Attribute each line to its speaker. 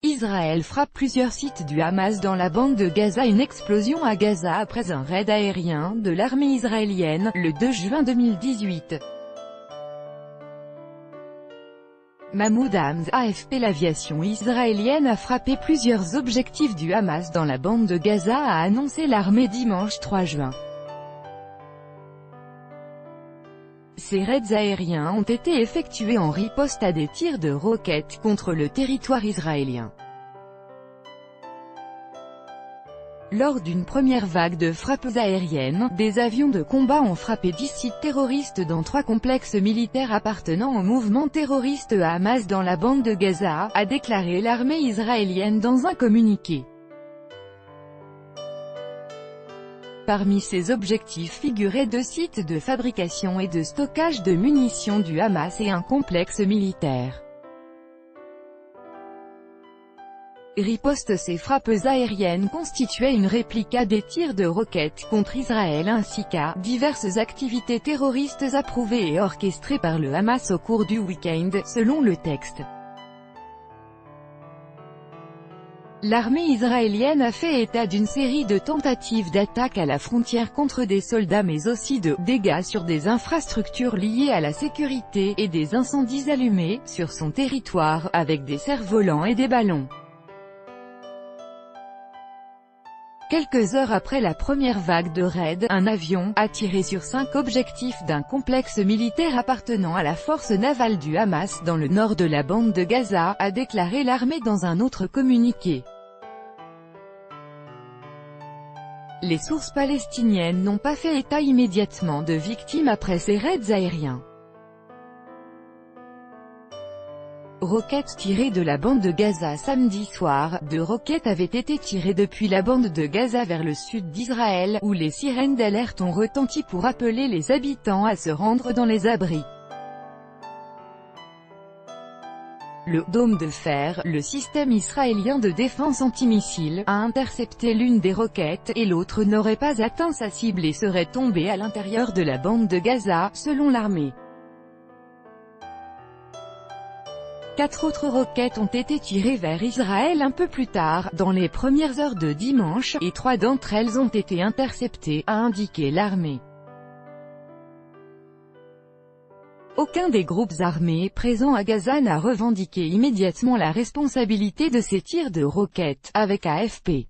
Speaker 1: Israël frappe plusieurs sites du Hamas dans la bande de Gaza. Une explosion à Gaza après un raid aérien de l'armée israélienne, le 2 juin 2018. Mahmoud Hamz, AFP. L'aviation israélienne a frappé plusieurs objectifs du Hamas dans la bande de Gaza, a annoncé l'armée dimanche 3 juin. Ces raids aériens ont été effectués en riposte à des tirs de roquettes contre le territoire israélien. Lors d'une première vague de frappes aériennes, des avions de combat ont frappé 10 sites terroristes dans 3 complexes militaires appartenant au mouvement terroriste Hamas dans la bande de Gaza, a déclaré l'armée israélienne dans un communiqué. Parmi ces objectifs figuraient 2 sites de fabrication et de stockage de munitions du Hamas et un complexe militaire. Riposte. Ces frappes aériennes constituaient une réplique des tirs de roquettes contre Israël ainsi qu'à diverses activités terroristes approuvées et orchestrées par le Hamas au cours du week-end, selon le texte. L'armée israélienne a fait état d'une série de tentatives d'attaque à la frontière contre des soldats mais aussi de dégâts sur des infrastructures liées à la sécurité et des incendies allumés sur son territoire, avec des cerfs-volants et des ballons. Quelques heures après la première vague de raids, un avion a tiré sur 5 objectifs d'un complexe militaire appartenant à la force navale du Hamas dans le nord de la bande de Gaza, a déclaré l'armée dans un autre communiqué. Les sources palestiniennes n'ont pas fait état immédiatement de victimes après ces raids aériens. Roquettes tirées de la bande de Gaza. Samedi soir, 2 roquettes avaient été tirées depuis la bande de Gaza vers le sud d'Israël, où les sirènes d'alerte ont retenti pour appeler les habitants à se rendre dans les abris. Le dôme de fer, le système israélien de défense antimissile, a intercepté l'une des roquettes, et l'autre n'aurait pas atteint sa cible et serait tombée à l'intérieur de la bande de Gaza, selon l'armée. 4 autres roquettes ont été tirées vers Israël un peu plus tard, dans les premières heures de dimanche, et 3 d'entre elles ont été interceptées, a indiqué l'armée. Aucun des groupes armés présents à Gaza n'a revendiqué immédiatement la responsabilité de ces tirs de roquettes, avec AFP.